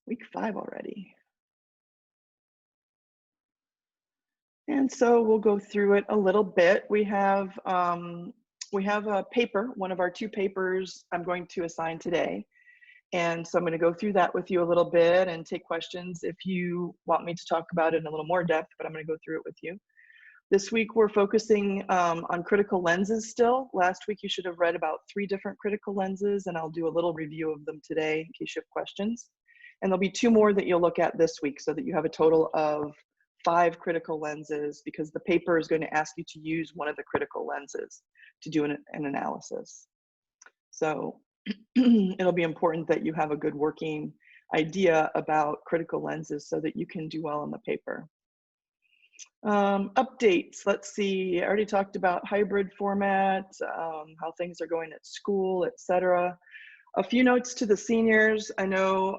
Week 5 already. And so we'll go through it a little bit. We have a paper, one of our 2 papers I'm going to assign today. And so I'm going to go through that with you a little bit and take questions if you want me to talk about it in a little more depth, but I'm going to go through it with you. This week we're focusing on critical lenses still. Last week you should have read about 3 different critical lenses, and I'll do a little review of them today in case you have questions. And there'll be 2 more that you'll look at this week so that you have a total of 5 critical lenses, because the paper is going to ask you to use one of the critical lenses to do an analysis. So it'll be important that you have a good working idea about critical lenses so that you can do well on the paper. Updates, let's see, I already talked about hybrid format, how things are going at school, etc. A few notes to the seniors. I know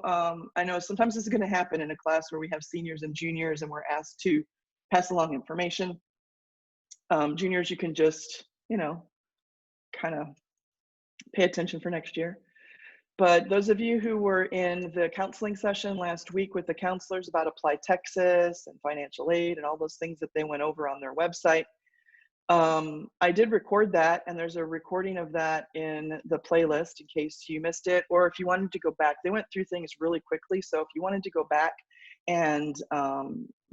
sometimes this is going to happen in a class where we have seniors and juniors and we're asked to pass along information. Juniors, you can just, kind of pay attention for next year. But those of you who were in the counseling session last week with the counselors about Apply Texas and financial aid and all those things that they went over on their website, I did record that, and there's a recording of that in the playlist in case you missed it, or if you wanted to go back. They went through things really quickly, so if you wanted to go back and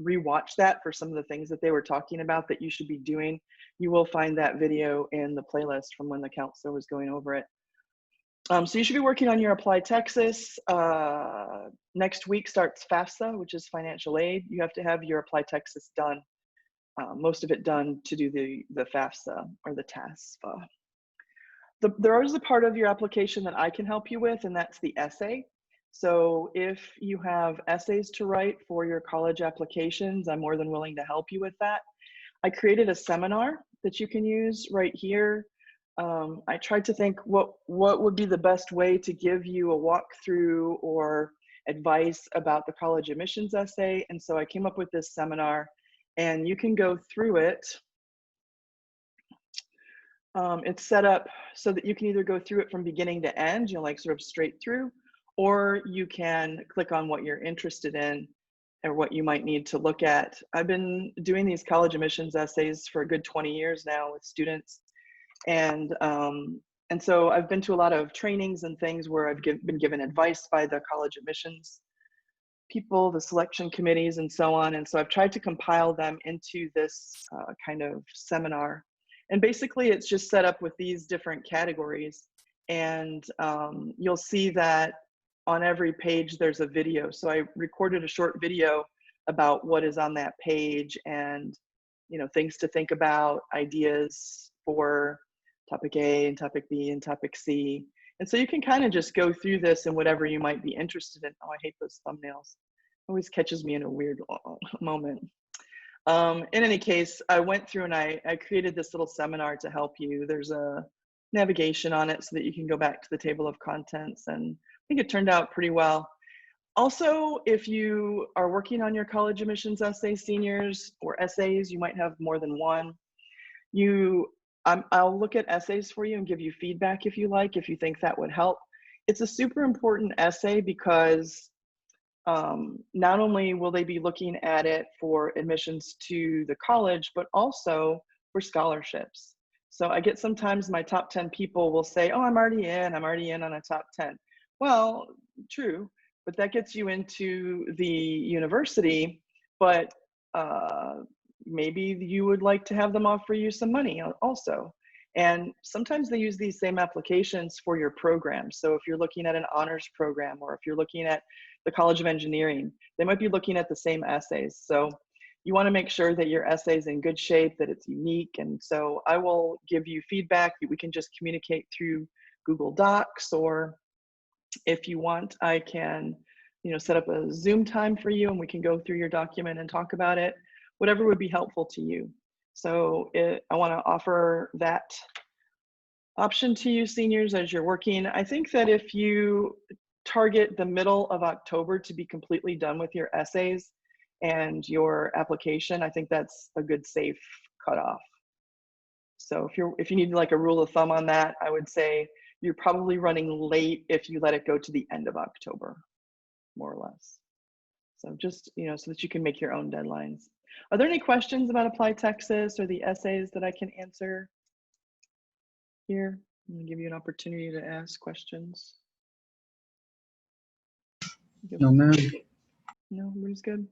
rewatch that for some of the things that they were talking about that you should be doing, you will find that video in the playlist from when the counselor was going over it. So you should be working on your Apply Texas. Next week starts FAFSA, which is financial aid. You have to have your Apply Texas done, most of it done to do the FAFSA or the TASFA. There is a part of your application that I can help you with, and that's the essay. So if you have essays to write for your college applications, I'm more than willing to help you with that. I created a seminar that you can use right here. I tried to think what would be the best way to give you a walkthrough or advice about the college admissions essay. And so I came up with this seminar, and you can go through it. It's set up so that you can either go through it from beginning to end, like sort of straight through, or you can click on what you're interested in or what you might need to look at. I've been doing these college admissions essays for a good 20 years now with students. And so I've been to a lot of trainings and things where I've been given advice by the college admissions people, the selection committees, and so on. And so I've tried to compile them into this kind of seminar. And basically it's just set up with these different categories. And you'll see that on every page there's a video. So I recorded a short video about what is on that page and things to think about, ideas for topic A and topic B and topic C. And so you can kind of just go through this and whatever you might be interested in. Oh, I hate those thumbnails. It always catches me in a weird moment. In any case, I went through and I created this little seminar to help you. There's a navigation on it so that you can go back to the table of contents, and I think it turned out pretty well. Also, if you are working on your college admissions essay, seniors, or essays, you might have more than one. I'll look at essays for you and give you feedback if you like, if you think that would help. It's a super important essay because not only will they be looking at it for admissions to the college, but also for scholarships. So I get sometimes my top 10 people will say, oh, I'm already in on a top 10. Well, true, but that gets you into the university, but maybe you would like to have them offer you some money also. And sometimes they use these same applications for your program. So if you're looking at an honors program, or if you're looking at the College of Engineering, they might be looking at the same essays. So you want to make sure that your essay is in good shape, that it's unique. And so I will give you feedback. We can just communicate through Google Docs, or if you want, I can set up a Zoom time for you and we can go through your document and talk about it, whatever would be helpful to you. So I want to offer that option to you, seniors, as you're working. I think that if you target the middle of October to be completely done with your essays and your application, I think that's a good safe cutoff. So if you need like a rule of thumb on that, I would say you're probably running late if you let it go to the end of October, more or less. So just, so that you can make your own deadlines. Are there any questions about Apply Texas or the essays that I can answer here? I'm gonna give you an opportunity to ask questions. No, ma'am. No, everybody's good?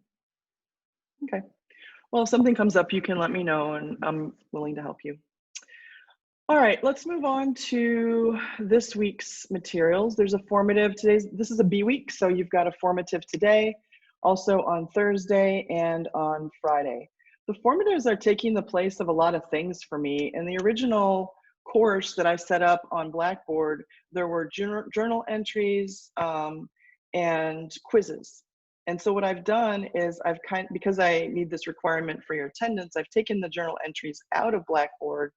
Okay. Well, if something comes up, you can let me know and I'm willing to help you. All right, let's move on to this week's materials. There's a formative this is a B week, so you've got a formative today, also on Thursday and on Friday. The formatives are taking the place of a lot of things for me. In the original course that I set up on Blackboard, there were journal entries and quizzes. And so what I've done is because I need this requirement for your attendance, I've taken the journal entries out of Blackboard.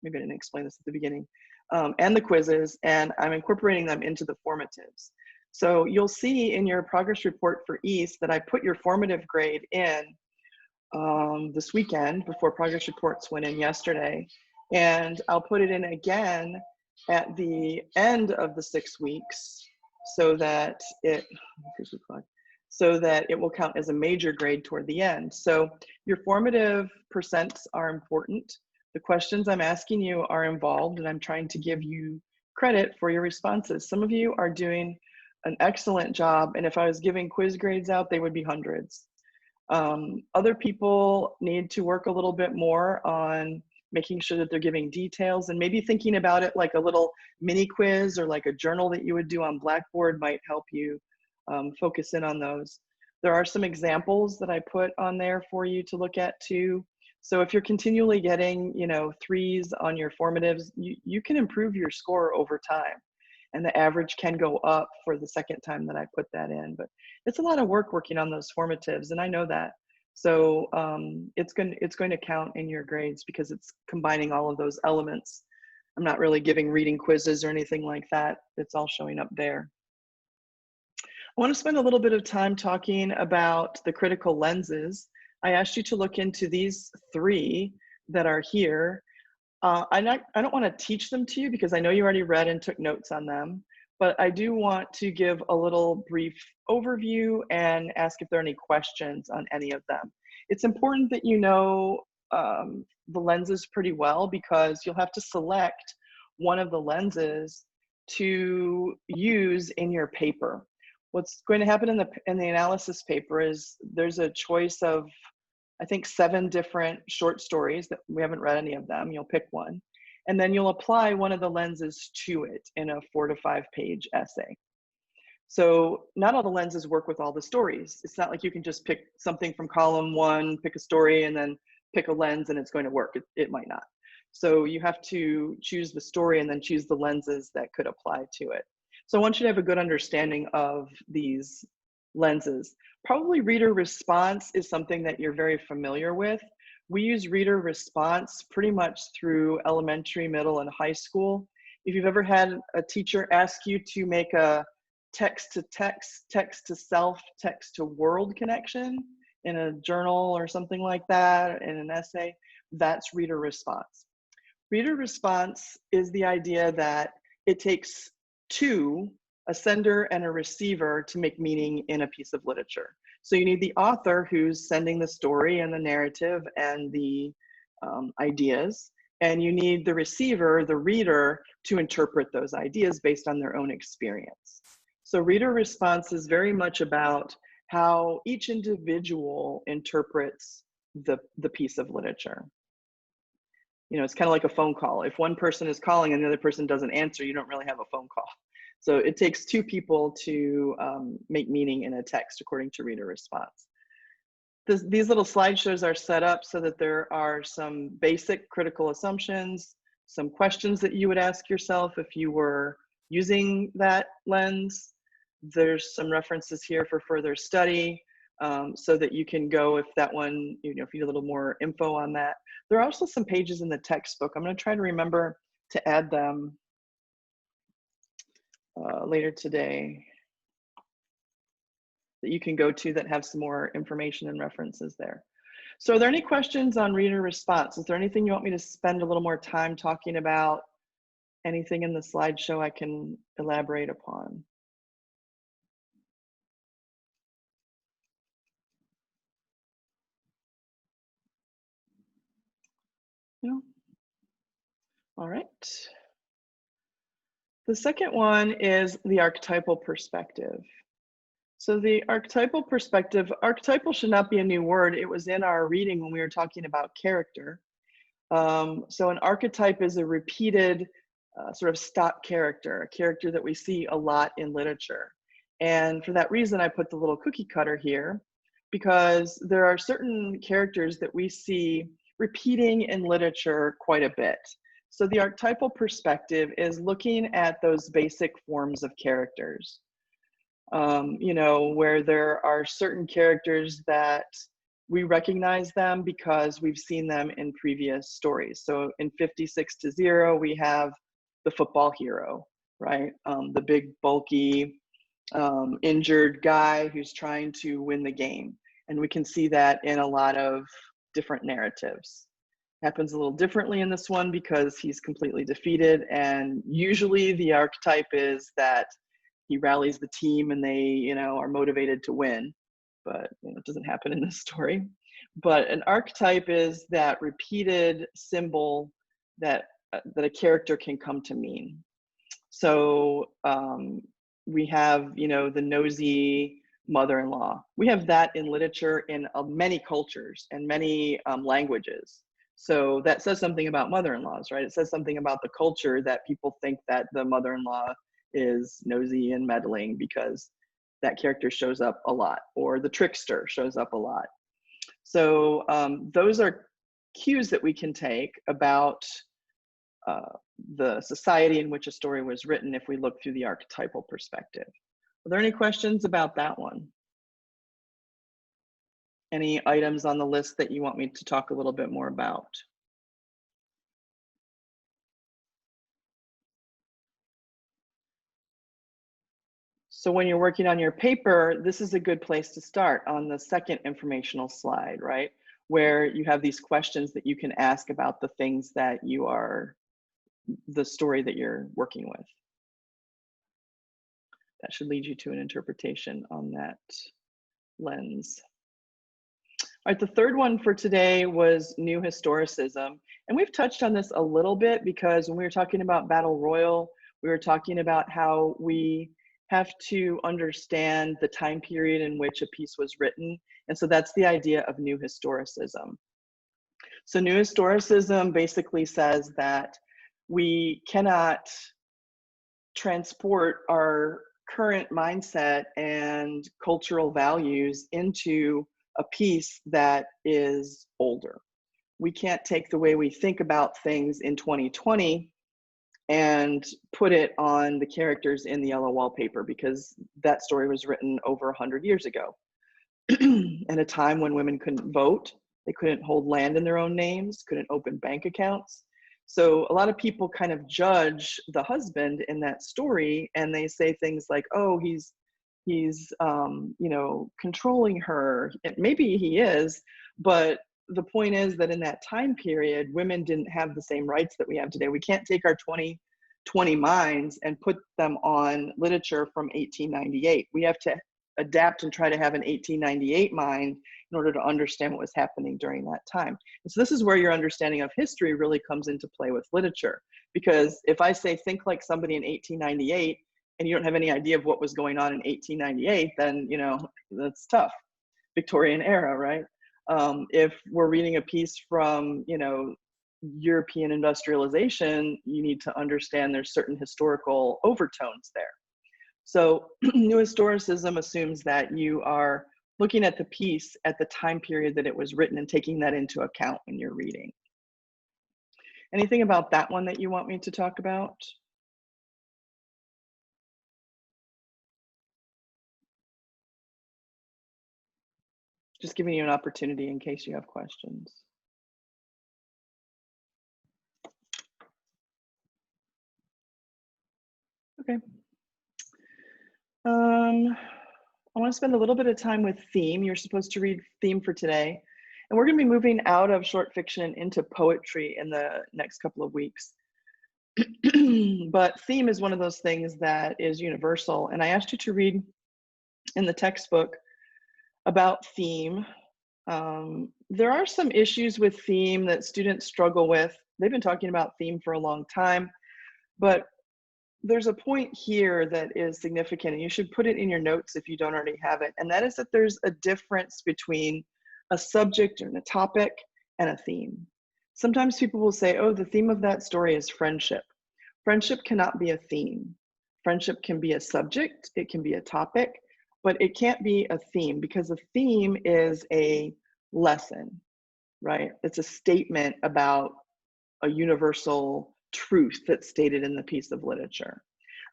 Maybe I didn't explain this at the beginning, and the quizzes, and I'm incorporating them into the formatives. So you'll see in your progress report for East that I put your formative grade in this weekend before progress reports went in yesterday. And I'll put it in again at the end of the 6 weeks so that it will count as a major grade toward the end. So your formative percents are important. The questions I'm asking you are involved, and I'm trying to give you credit for your responses. Some of you are doing an excellent job, and if I was giving quiz grades out, they would be hundreds. Other people need to work a little bit more on making sure that they're giving details, and maybe thinking about it like a little mini quiz or like a journal that you would do on Blackboard might help you focus in on those. There are some examples that I put on there for you to look at too. So if you're continually getting, 3s on your formatives, you can improve your score over time. And the average can go up for the second time that I put that in. But it's a lot of work working on those formatives, and I know that. So it's going to count in your grades because it's combining all of those elements. I'm not really giving reading quizzes or anything like that. It's all showing up there. I want to spend a little bit of time talking about the critical lenses. I asked you to look into these 3 that are here. I don't want to teach them to you because I know you already read and took notes on them, but I do want to give a little brief overview and ask if there are any questions on any of them. It's important that you know the lenses pretty well because you'll have to select one of the lenses to use in your paper. What's going to happen in the analysis paper is there's a choice of, I think, 7 different short stories that we haven't read any of them. You'll pick one, and then you'll apply one of the lenses to it in a 4 to 5 page essay. So not all the lenses work with all the stories. It's not like you can just pick something from column 1, pick a story, and then pick a lens and it's going to work. It might not. So you have to choose the story and then choose the lenses that could apply to it. So I want you to have a good understanding of these lenses. Probably reader response is something that you're very familiar with. We use reader response pretty much through elementary, middle, and high school. If you've ever had a teacher ask you to make a text to text, text to self, text to world connection in a journal or something like that, in an essay, that's reader response. Reader response is the idea that it takes 2, a sender and a receiver, to make meaning in a piece of literature. So you need the author who's sending the story and the narrative and the ideas, and you need the receiver, the reader, to interpret those ideas based on their own experience. So reader response is very much about how each individual interprets the piece of literature. It's kind of like a phone call. If one person is calling and the other person doesn't answer, you don't really have a phone call. So it takes 2 people to make meaning in a text according to reader response. These little slideshows are set up so that there are some basic critical assumptions, some questions that you would ask yourself if you were using that lens. There's some references here for further study so that you can go if that one, if you need a little more info on that. There are also some pages in the textbook. I'm going to try to remember to add them later today that you can go to that have some more information and references there. So are there any questions on reader response? Is there anything you want me to spend a little more time talking about Anything in the slideshow I can elaborate upon? No? All right. The second one is the archetypal perspective. So the archetypal perspective, archetypal should not be a new word. It was in our reading when we were talking about character. So an archetype is a repeated sort of stock character, a character that we see a lot in literature. And for that reason, I put the little cookie cutter here because there are certain characters that we see repeating in literature quite a bit. So the archetypal perspective is looking at those basic forms of characters. You know, where there are certain characters that we recognize them because we've seen them in previous stories. So in 56 to 0, we have the football hero, right? The big, bulky, injured guy who's trying to win the game. And we can see that in a lot of different narratives. Happens a little differently in this one because he's completely defeated. And usually the archetype is that he rallies the team and they, you know, are motivated to win. But you know, it doesn't happen in this story. But an archetype is that repeated symbol that that a character can come to mean. So we have, you know, the nosy mother-in-law. We have that in literature in many cultures and many languages. So that says something about mother-in-laws, right? It says something about the culture that people think that the mother-in-law is nosy and meddling because that character shows up a lot, or the trickster shows up a lot. So those are cues that we can take about the society in which a story was written if we look through the archetypal perspective. Are there any questions about that one? Any items on the list that you want me to talk a little bit more about? So when you're working on your paper, this is a good place to start on the second informational slide, right? Where you have these questions that you can ask about the things that you are, the story that you're working with. That should lead you to an interpretation on that lens. All right, the third one for today was new historicism. And we've touched on this a little bit because when we were talking about Battle Royal, we were talking about how we have to understand the time period in which a piece was written. And so that's the idea of new historicism. So new historicism basically says that we cannot transport our current mindset and cultural values into a piece that is older. We can't take the way we think about things in 2020 and put it on the characters in the yellow wallpaper because that story was written over 100 years ago. At a time when women couldn't vote, they couldn't hold land in their own names, couldn't open bank accounts. So a lot of people kind of judge the husband in that story and they say things like, oh, he's you know, controlling her. Maybe he is, but the point is that in that time period, women didn't have the same rights that we have today. We can't take our 2020 minds and put them on literature from 1898. We have to adapt and try to have an 1898 mind in order to understand what was happening during that time. And so this is where your understanding of history really comes into play with literature. Because if I say, think like somebody in 1898, and you don't have any idea of what was going on in 1898, then, you know, that's tough. Victorian era, right? If we're reading a piece from, you know, European industrialization, you need to understand there's certain historical overtones there. So new historicism assumes that you are looking at the piece at the time period that it was written and taking that into account when you're reading. Anything about that one that you want me to talk about? Just giving you an opportunity in case you have questions. Okay. I want to spend a little bit of time with theme. You're supposed to read theme for today. And we're going to be moving out of short fiction into poetry in the next couple of weeks. But theme is one of those things that is universal. And I asked you to read in the textbook about theme. There are some issues with theme that students struggle with. They've been talking about theme for a long time, but there's a point here that is significant, and you should put it in your notes if you don't already have it. And that is that there's a difference between a subject and a topic and a theme. Sometimes people will say, oh, the theme of that story is friendship. Friendship cannot be a theme. Friendship can be a subject, it can be a topic, but it can't be a theme, because a theme is a lesson, right? It's a statement about a universal truth that's stated in the piece of literature.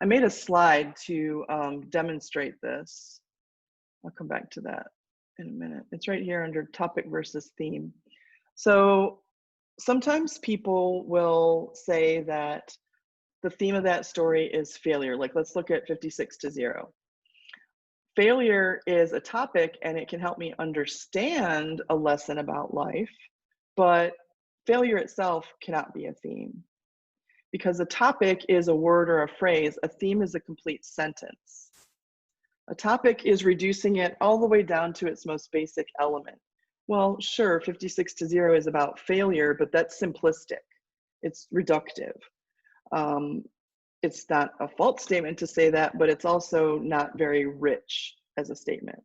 I made a slide to demonstrate this. I'll come back to that in a minute. It's right here under topic versus theme. So sometimes people will say that the theme of that story is failure. Like, let's look at 56-0. Failure is a topic, and it can help me understand a lesson about life, but failure itself cannot be a theme, because a topic is a word or a phrase. A theme is a complete sentence. A topic is reducing it all the way down to its most basic element. Well, sure, 56-0 is about failure, but that's simplistic. It's reductive. It's not a false statement to say that, but it's also not very rich as a statement.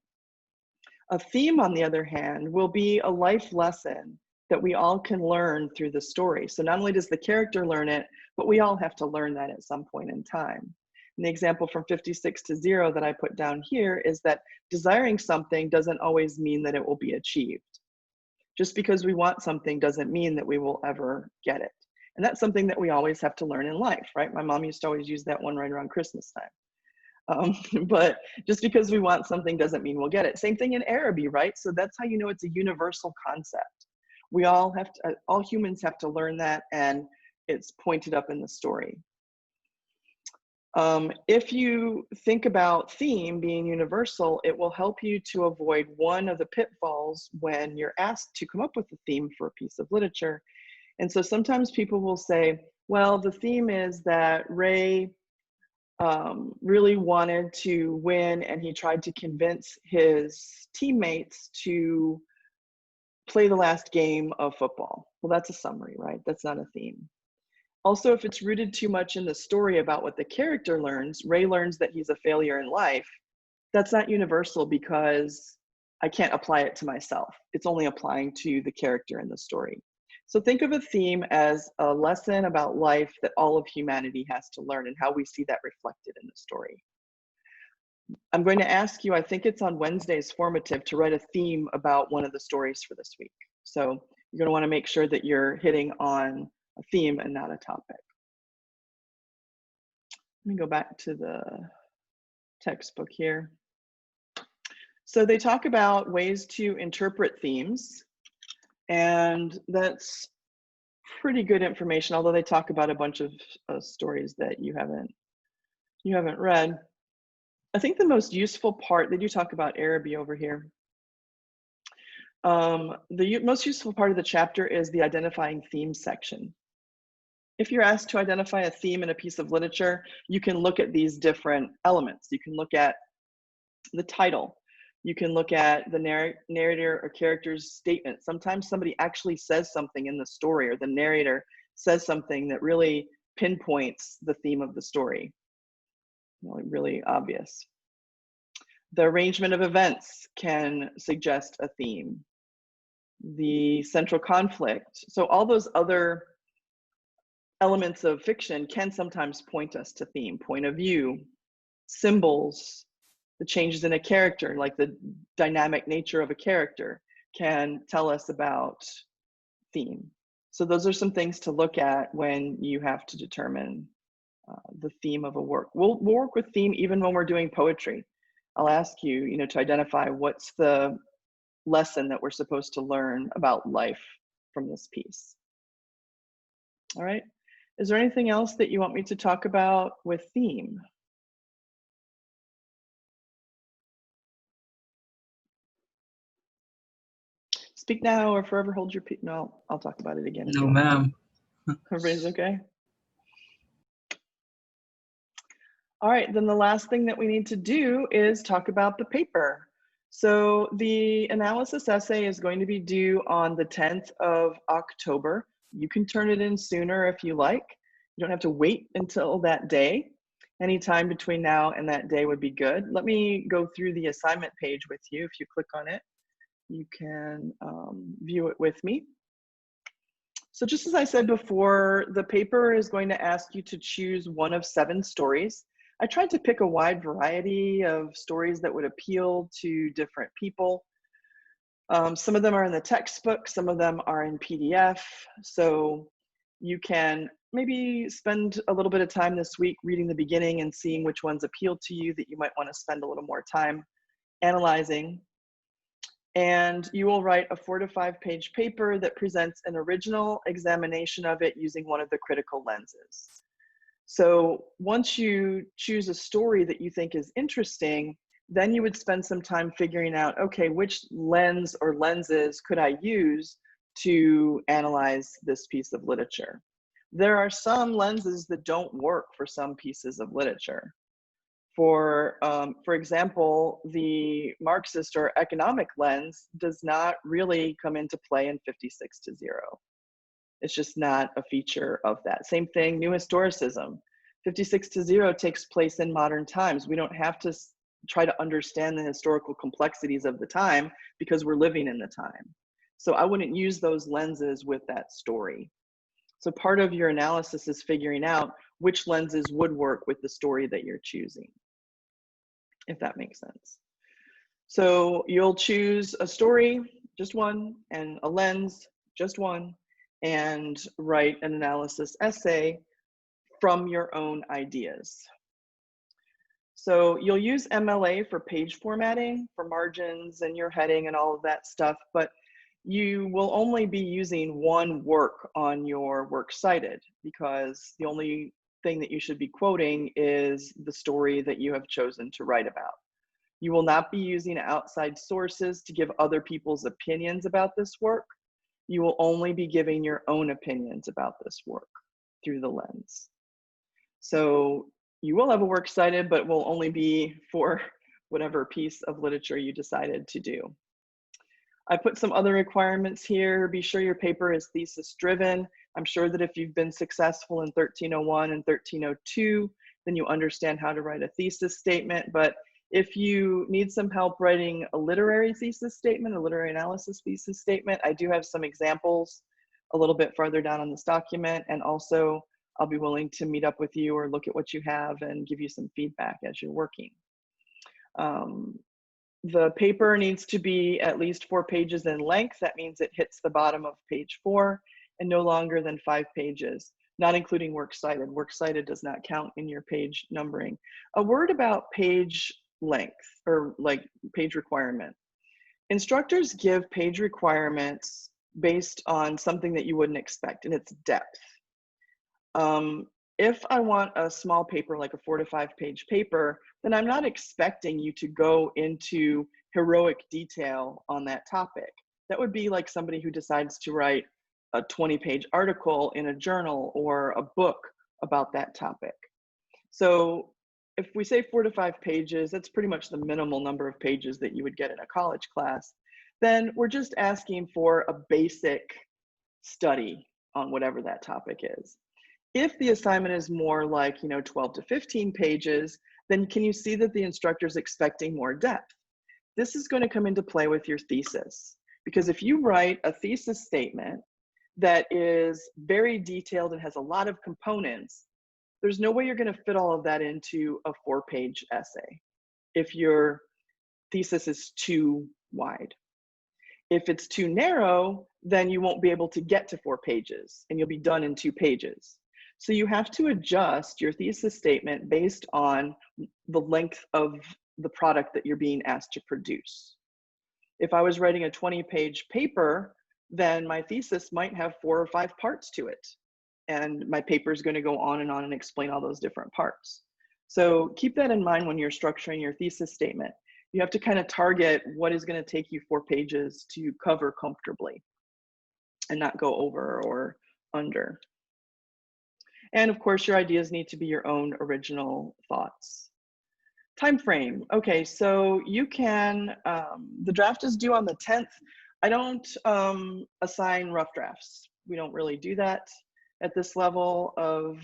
A theme, on the other hand, will be a life lesson that we all can learn through the story. So not only does the character learn it, but we all have to learn that at some point in time. And the example from 56-0 that I put down here is that desiring something doesn't always mean that it will be achieved. Just because we want something doesn't mean that we will ever get it. And that's something that we always have to learn in life, right? My mom used to always use that one right around Christmas time. But just because we want something doesn't mean we'll get it. Same thing in Arabic, right? So that's how you know it's a universal concept. We all have to, all humans have to learn that, and it's pointed up in the story. If you think about theme being universal, it will help you to avoid one of the pitfalls when you're asked to come up with a theme for a piece of literature. And so sometimes people will say, well, the theme is that Ray really wanted to win, and he tried to convince his teammates to play the last game of football. Well, that's a summary, right? That's not a theme. Also, if it's rooted too much in the story about what the character learns, Ray learns that he's a failure in life, that's not universal, because I can't apply it to myself. It's only applying to the character in the story. So think of a theme as a lesson about life that all of humanity has to learn, and how we see that reflected in the story. I'm going to ask you, I think it's on Wednesday's formative, to write a theme about one of the stories for this week. So you're going to want to make sure that you're hitting on a theme and not a topic. Let me go back to the textbook here. So they talk about ways to interpret themes, and that's pretty good information, although they talk about a bunch of stories that you haven't read. I think the most useful part, they do talk about Arabic over here. The most useful part of the chapter is the identifying themes section. If you're asked to identify a theme in a piece of literature, you can look at these different elements. You can look at the title. You can look at the narrator or character's statement. Sometimes somebody actually says something in the story, or the narrator says something that really pinpoints the theme of the story. Really obvious. The arrangement of events can suggest a theme. The central conflict. So all those other elements of fiction can sometimes point us to theme. Point of view, symbols, the changes in a character, like the dynamic nature of a character, can tell us about theme. So those are some things to look at when you have to determine the theme of a work. We'll work with theme even when we're doing poetry. I'll ask you, to identify what's the lesson that we're supposed to learn about life from this piece. All right. Is there anything else that you want me to talk about with theme? Speak now or forever hold your peace. No, I'll talk about it again. No, ma'am. Everybody's okay? All right, then the last thing that we need to do is talk about the paper. So the analysis essay is going to be due on the 10th of October. You can turn it in sooner if you like. You don't have to wait until that day. Any time between now and that day would be good. Let me go through the assignment page with you. If you click on it, you can view it with me. So just as I said before, the paper is going to ask you to choose one of 7 stories. I tried to pick a wide variety of stories that would appeal to different people. Some of them are in the textbook, some of them are in PDF. So you can maybe spend a little bit of time this week reading the beginning and seeing which ones appeal to you that you might want to spend a little more time analyzing. And you will write a 4 to 5 page paper that presents an original examination of it using one of the critical lenses. So once you choose a story that you think is interesting, then you would spend some time figuring out, okay, which lens or lenses could I use to analyze this piece of literature? There are some lenses that don't work for some pieces of literature. For example, the Marxist or economic lens does not really come into play in 56-0. It's just not a feature of that. Same thing, New Historicism. 56-0 takes place in modern times. We don't have to try to understand the historical complexities of the time because we're living in the time. So I wouldn't use those lenses with that story. So part of your analysis is figuring out which lenses would work with the story that you're choosing, if that makes sense. So you'll choose a story, just one, and a lens, just one, and write an analysis essay from your own ideas. So you'll use MLA for page formatting, for margins and your heading and all of that stuff, but you will only be using one work on your works cited because the only thing that you should be quoting is the story that you have chosen to write about. You will not be using outside sources to give other people's opinions about this work. You will only be giving your own opinions about this work through the lens. So you will have a works cited, but will only be for whatever piece of literature you decided to do. I put some other requirements here. Be sure your paper is thesis driven. I'm sure that if you've been successful in 1301 and 1302, then you understand how to write a thesis statement. But if you need some help writing a literary thesis statement, a literary analysis thesis statement, I do have some examples a little bit farther down on this document. And also I'll be willing to meet up with you or look at what you have and give you some feedback as you're working. The paper needs to be at least 4 pages in length. That means it hits the bottom of page 4 and no longer than 5 pages, not including works cited. Works cited does not count in your page numbering. A word about page length or like page requirement. Instructors give page requirements based on something that you wouldn't expect, and it's depth. If I want a small paper, like a 4 to 5 page paper, then I'm not expecting you to go into heroic detail on that topic. That would be like somebody who decides to write a 20-page article in a journal or a book about that topic. So if we say 4 to 5 pages, that's pretty much the minimal number of pages that you would get in a college class. Then we're just asking for a basic study on whatever that topic is. If the assignment is more like, 12 to 15 pages, then can you see that the instructor is expecting more depth? This is going to come into play with your thesis, because if you write a thesis statement that is very detailed and has a lot of components, there's no way you're going to fit all of that into a 4-page essay if your thesis is too wide. If it's too narrow, then you won't be able to get to 4 pages and you'll be done in 2 pages. So you have to adjust your thesis statement based on the length of the product that you're being asked to produce. If I was writing a 20-page paper, then my thesis might have 4 or 5 parts to it. And my paper is going to go on and explain all those different parts. So keep that in mind when you're structuring your thesis statement. You have to kind of target what is going to take you 4 pages to cover comfortably and not go over or under. And of course, your ideas need to be your own original thoughts. Time frame. Okay, so you can, the draft is due on the 10th. I don't assign rough drafts. We don't really do that at this level of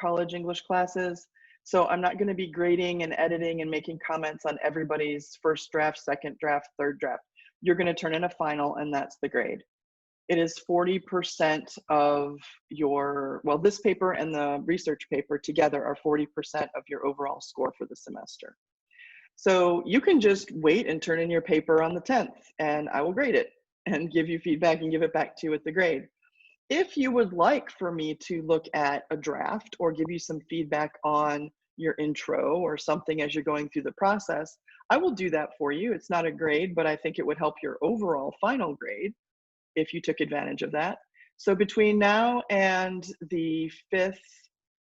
college English classes. So I'm not going to be grading and editing and making comments on everybody's first draft, second draft, third draft. You're going to turn in a final, and that's the grade. It is 40% of your, well, this paper and the research paper together are 40% of your overall score for the semester. So you can just wait and turn in your paper on the 10th, and I will grade it and give you feedback and give it back to you with the grade. If you would like for me to look at a draft or give you some feedback on your intro or something as you're going through the process, I will do that for you. It's not a grade, but I think it would help your overall final grade if you took advantage of that. So between now and the 5th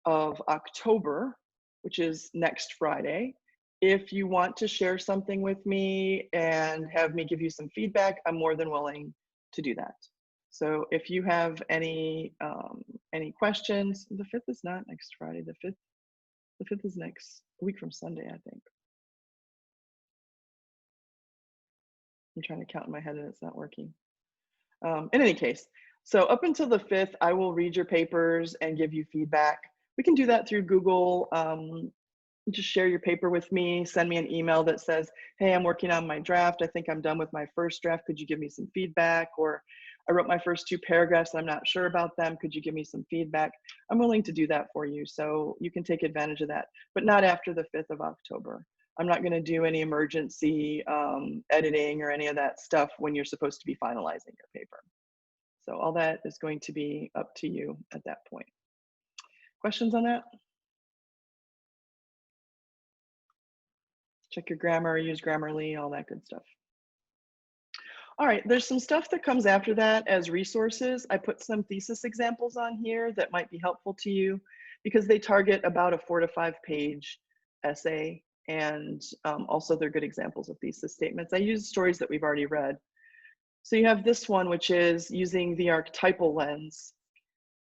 of October, which is next Friday, if you want to share something with me and have me give you some feedback, I'm more than willing to do that. So if you have any questions, the 5th is not next Friday. The 5th is next week from Sunday, I think. I'm trying to count in my head and it's not working. In any case, so up until the 5th, I will read your papers and give you feedback. We can do that through Google. Just share your paper with me, send me an email that says, hey, I'm working on my draft. I think I'm done with my first draft. Could you give me some feedback? Or I wrote my first 2 paragraphs. I'm not sure about them. Could you give me some feedback? I'm willing to do that for you. So you can take advantage of that, but not after the 5th of October. I'm not going to do any emergency editing or any of that stuff when you're supposed to be finalizing your paper. So all that is going to be up to you at that point. Questions on that? Check your grammar, use Grammarly, all that good stuff. All right, there's some stuff that comes after that as resources. I put some thesis examples on here that might be helpful to you because they target about a 4 to 5 page essay, and also they're good examples of thesis statements. I use stories that we've already read. So you have this one, which is using the archetypal lens.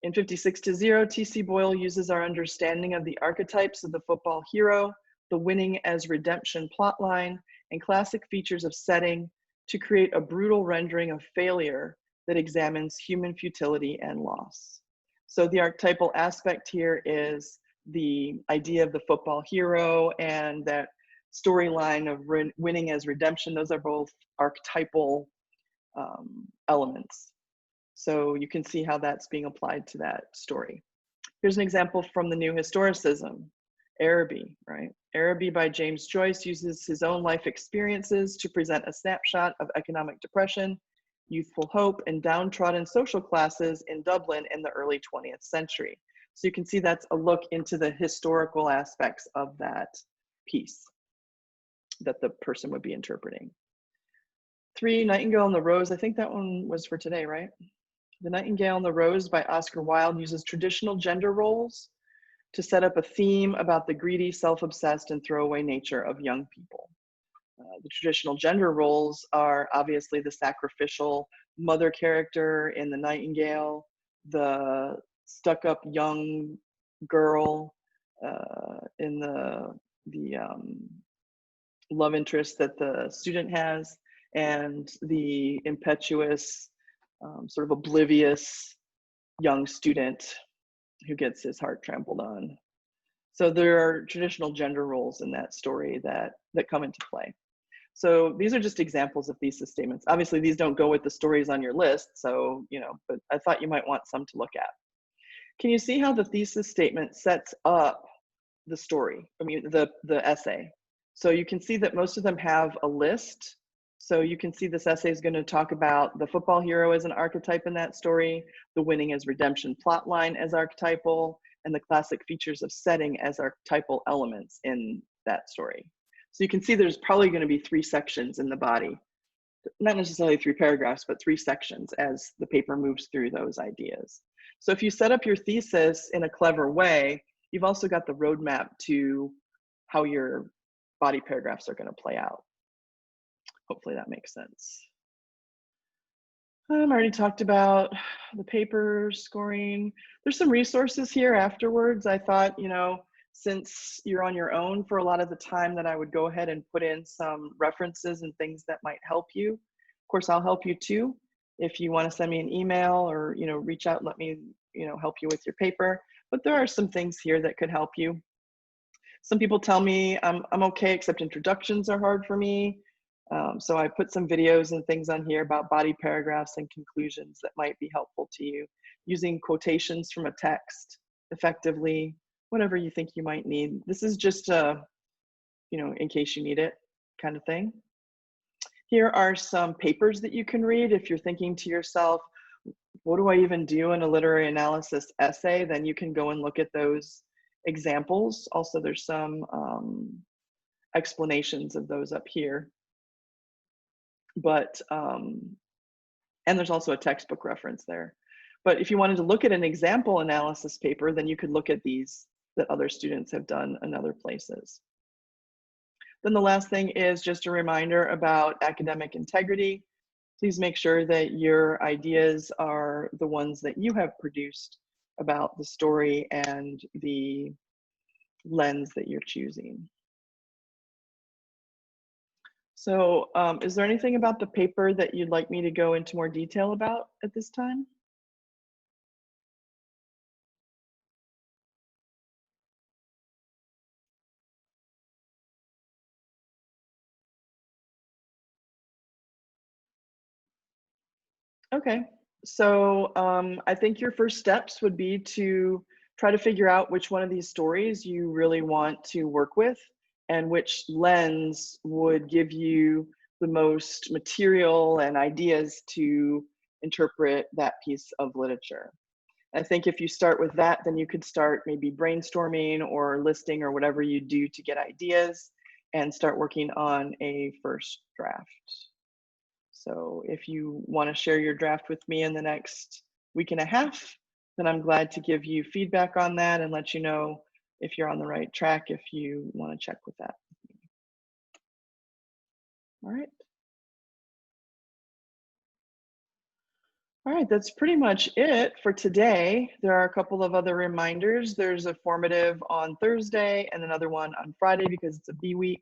In 56 to 0, T.C. Boyle uses our understanding of the archetypes of the football hero, the winning as redemption plotline, and classic features of setting to create a brutal rendering of failure that examines human futility and loss. So the archetypal aspect here is the idea of the football hero and that storyline of winning as redemption. Those are both archetypal elements. So you can see how that's being applied to that story. Here's an example from the New Historicism, Araby, right? Araby by James Joyce uses his own life experiences to present a snapshot of economic depression, youthful hope, and downtrodden social classes in Dublin in the early 20th century. So you can see that's a look into the historical aspects of that piece that the person would be interpreting. 3, Nightingale and the Rose. I think that one was for today, right? The Nightingale and the Rose by Oscar Wilde uses traditional gender roles to set up a theme about the greedy, self-obsessed, and throwaway nature of young people. The traditional gender roles are obviously the sacrificial mother character in The Nightingale, the stuck-up young girl in the love interest that the student has, and the impetuous, sort of oblivious young student who gets his heart trampled on. So there are traditional gender roles in that story that come into play. So these are just examples of thesis statements. Obviously, these don't go with the stories on your list, so, you know, but I thought you might want some to look at. Can you see how the thesis statement sets up the story, I mean, the essay? So you can see that most of them have a list. So you can see this essay is going to talk about the football hero as an archetype in that story, the winning as redemption plotline as archetypal, and the classic features of setting as archetypal elements in that story. So you can see there's probably going to be 3 sections in the body, not necessarily 3 paragraphs, but 3 sections as the paper moves through those ideas. So if you set up your thesis in a clever way, you've also got the roadmap to how your body paragraphs are going to play out. Hopefully that makes sense. I already talked about the paper scoring. There's some resources here afterwards. I thought, since you're on your own for a lot of the time, that I would go ahead and put in some references and things that might help you. Of course, I'll help you too. If you want to send me an email or, reach out and let me, help you with your paper. But there are some things here that could help you. Some people tell me I'm okay, except introductions are hard for me. So I put some videos and things on here about body paragraphs and conclusions that might be helpful to you, using quotations from a text effectively, whatever you think you might need. This is just in case you need it kind of thing. Here are some papers that you can read if you're thinking to yourself, what do I even do in a literary analysis essay? Then you can go and look at those examples. Also, there's some explanations of those up here. But, and there's also a textbook reference there. But if you wanted to look at an example analysis paper, then you could look at these that other students have done in other places. Then the last thing is just a reminder about academic integrity. Please make sure that your ideas are the ones that you have produced about the story and the lens that you're choosing. So is there anything about the paper that you'd like me to go into more detail about at this time? Okay, so I think your first steps would be to try to figure out which one of these stories you really want to work with and which lens would give you the most material and ideas to interpret that piece of literature. I think if you start with that, then you could start maybe brainstorming or listing or whatever you do to get ideas and start working on a first draft. So if you want to share your draft with me in the next week and a half, then I'm glad to give you feedback on that and let you know if you're on the right track, if you want to check with that. All right. All right, that's pretty much it for today. There are a couple of other reminders. There's a formative on Thursday and another one on Friday because it's a B week.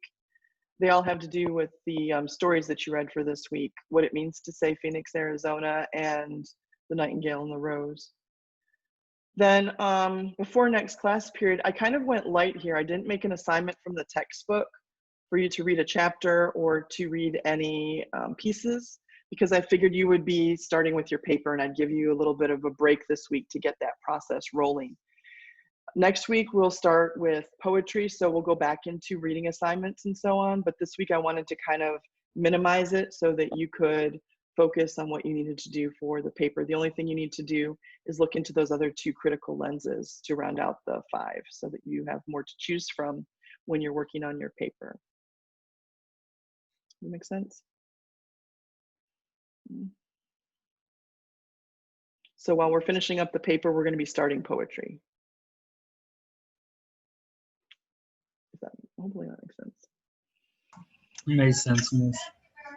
They all have to do with the stories that you read for this week, what it means to say Phoenix, Arizona, and The Nightingale and the Rose. Then before next class period, I kind of went light here. I didn't make an assignment from the textbook for you to read a chapter or to read any pieces, because I figured you would be starting with your paper and I'd give you a little bit of a break this week to get that process rolling. Next week, we'll start with poetry, so we'll go back into reading assignments and so on, but this week I wanted to kind of minimize it so that you could focus on what you needed to do for the paper. The only thing you need to do is look into those other 2 critical lenses to round out the 5 so that you have more to choose from when you're working on your paper. Does that make sense? So while we're finishing up the paper, we're going to be starting poetry. Hopefully that makes sense. Makes sense, miss.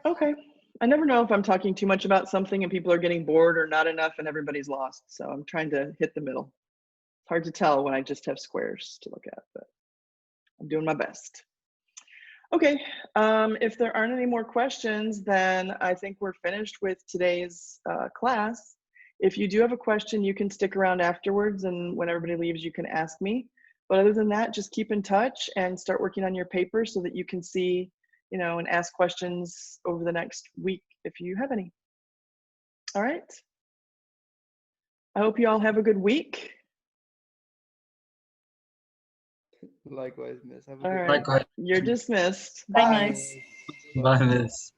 Okay. I never know if I'm talking too much about something and people are getting bored or not enough and everybody's lost. So I'm trying to hit the middle. It's hard to tell when I just have squares to look at, but I'm doing my best. Okay, if there aren't any more questions, then I think we're finished with today's class. If you do have a question, you can stick around afterwards, and when everybody leaves, you can ask me. But other than that, just keep in touch and start working on your paper so that you can see, and ask questions over the next week if you have any. All right. I hope you all have a good week. Likewise, miss. Have a All good right. Likewise. You're dismissed. Bye, Bye. miss. Bye, miss.